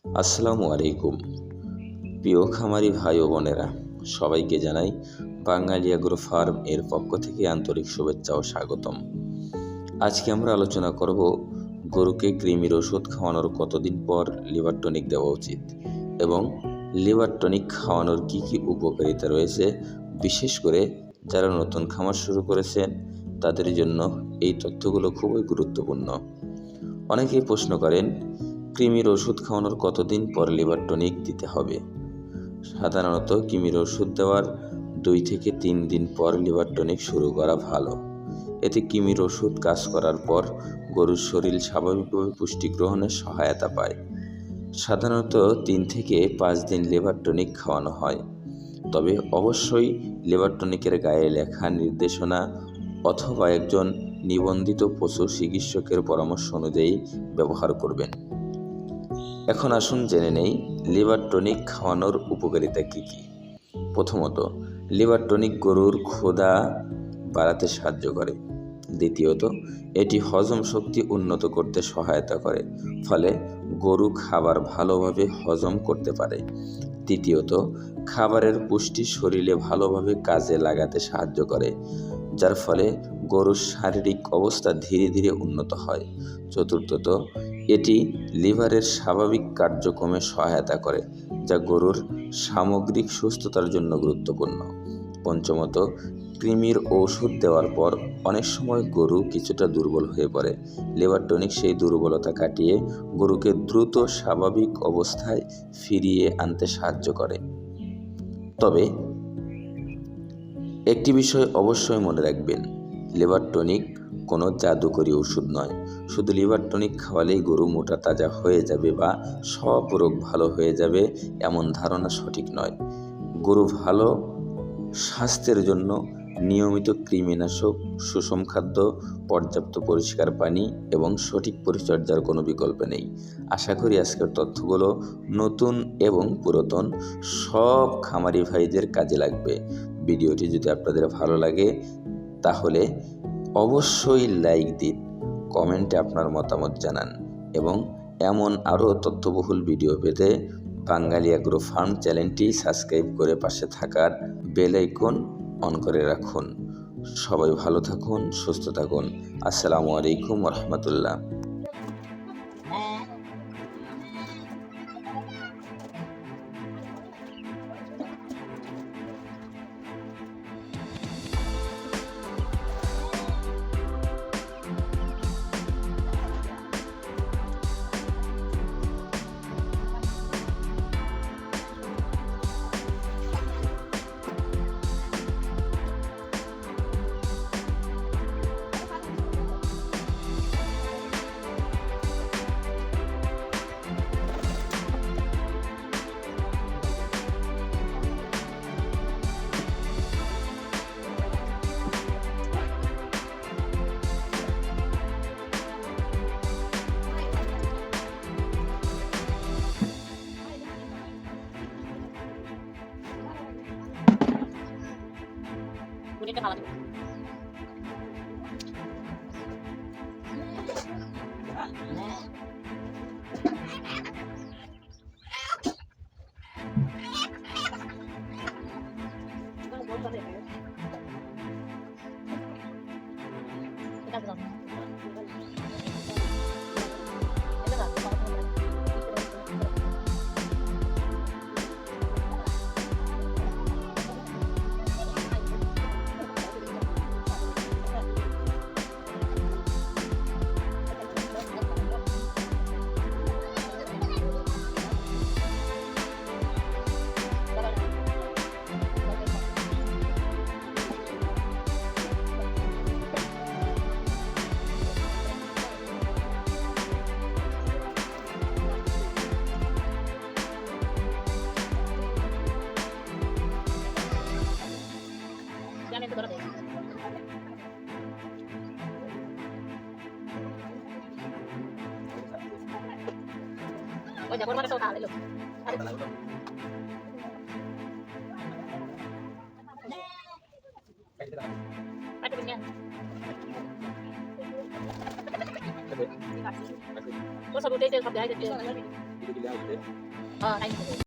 আসসালামু আলাইকুম। প্রিয় খামারি ভাই ও বোনেরা, সবাইকে জানাই বাঙালি এগ্রো ফার্ম এর পক্ষ থেকে আন্তরিক শুভেচ্ছা ও স্বাগতম। আজকে আমরা আলোচনা করব গরুকে কৃমির ওষুধ খাওয়ানোর কতদিন পর লিভার টনিক দেওয়া উচিত এবং লিভার টনিক খাওয়ানোর কি কি উপকারিতা রয়েছে। বিশেষ করে যারা নতুন খামার শুরু করেছেন তাদের জন্য এই তথ্যগুলো খুবই গুরুত্বপূর্ণ। অনেকেই প্রশ্ন করেন, কৃমির ওষুধ খাওয়ানোর কতদিন পর লিভার টনিক দিতে হবে? সাধারণত কৃমির ওষুধ দেওয়ার 2 থেকে 3 দিন পর লিভার টনিক শুরু করা ভালো। এতে কৃমির ওষুধ কাজ করার পর গরুর শরীর স্বাভাবিকভাবে পুষ্টি গ্রহণে সহায়তা পায়। সাধারণত 3 থেকে 5 দিন লিভার টনিক খাওয়ানো হয়, তবে অবশ্যই লিভার টনিকের গায়ে লেখা নির্দেশনা অথবা একজন নিবন্ধিত পশু চিকিৎসকের পরামর্শ অনুযায়ী ব্যবহার করবেন। এখন আসুন জেনে নেই লিভার টনিক খাওয়ানোর উপকারিতা কী কী। প্রথমত, লিভার টনিক গরুর ক্ষুধা বাড়াতে সাহায্য করে। দ্বিতীয়ত, এটি হজম শক্তি উন্নত করতে সহায়তা করে, ফলে গরু খাবার ভালোভাবে হজম করতে পারে। তৃতীয়ত, খাবারের পুষ্টি শরীরে ভালোভাবে কাজে লাগাতে সাহায্য করে, যার ফলে গরুর শারীরিক অবস্থা ধীরে ধীরে উন্নত হয়। চতুর্থত, এটি লিভারের স্বাভাবিক কার্যক্রমে সহায়তা করে, যা গরুর সামগ্রিক সুস্থতার জন্য গুরুত্বপূর্ণ। পঞ্চমত, কৃমির ঔষধ দেওয়ার পর অনেক সময় গরু কিছুটা দুর্বল হয়ে পড়ে। লিভার টনিক সেই দুর্বলতা কাটিয়ে গরুকে দ্রুত স্বাভাবিক অবস্থায় ফিরিয়ে আনতে সাহায্য করে। তবে একটি বিষয় অবশ্যই মনে রাখবেন, লিভার টনিক কোনো জাদুকরী ওষুধ নয়। শুধু লিভার টনিক খাওয়ালেই গরু মোটা তাজা হয়ে যাবে বা সব রোগ ভালো হয়ে যাবে এমন ধারণা সঠিক নয়। গরু ভালো স্বাস্থ্যের জন্য নিয়মিত কৃমিনাশক, সুষম খাদ্য, পর্যাপ্ত পরিষ্কার পানি এবং সঠিক পরিচর্যার কোনো বিকল্প নেই। আশা করি আজকের তথ্যগুলো নতুন এবং পুরাতন সব খামারি ভাইদের কাজে লাগবে। ভিডিওটি যদি আপনাদের ভালো লাগে তাহলে অবশ্যই লাইক দিন, কমেন্টে আপনার মতামত জানান এবং এমন আরও তথ্যবহুল ভিডিও পেতে বাঙালি এগ্রো ফার্ম চ্যানেলটি সাবস্ক্রাইব করে পাশে থাকার বেল আইকন অন করে রাখুন। সবাই ভালো থাকুন, সুস্থ থাকুন। আসসালামু আলাইকুম রহমতুল্লাহ। বুড়িটা ভালো জানেন তো ধরে ওই দেখো মানে তো তাহলে লোক আরে বিনিয়া তো সব উঠে সব দেখাই দিতে দিলে আসবে হ্যাঁ, তাই নিতে হবে।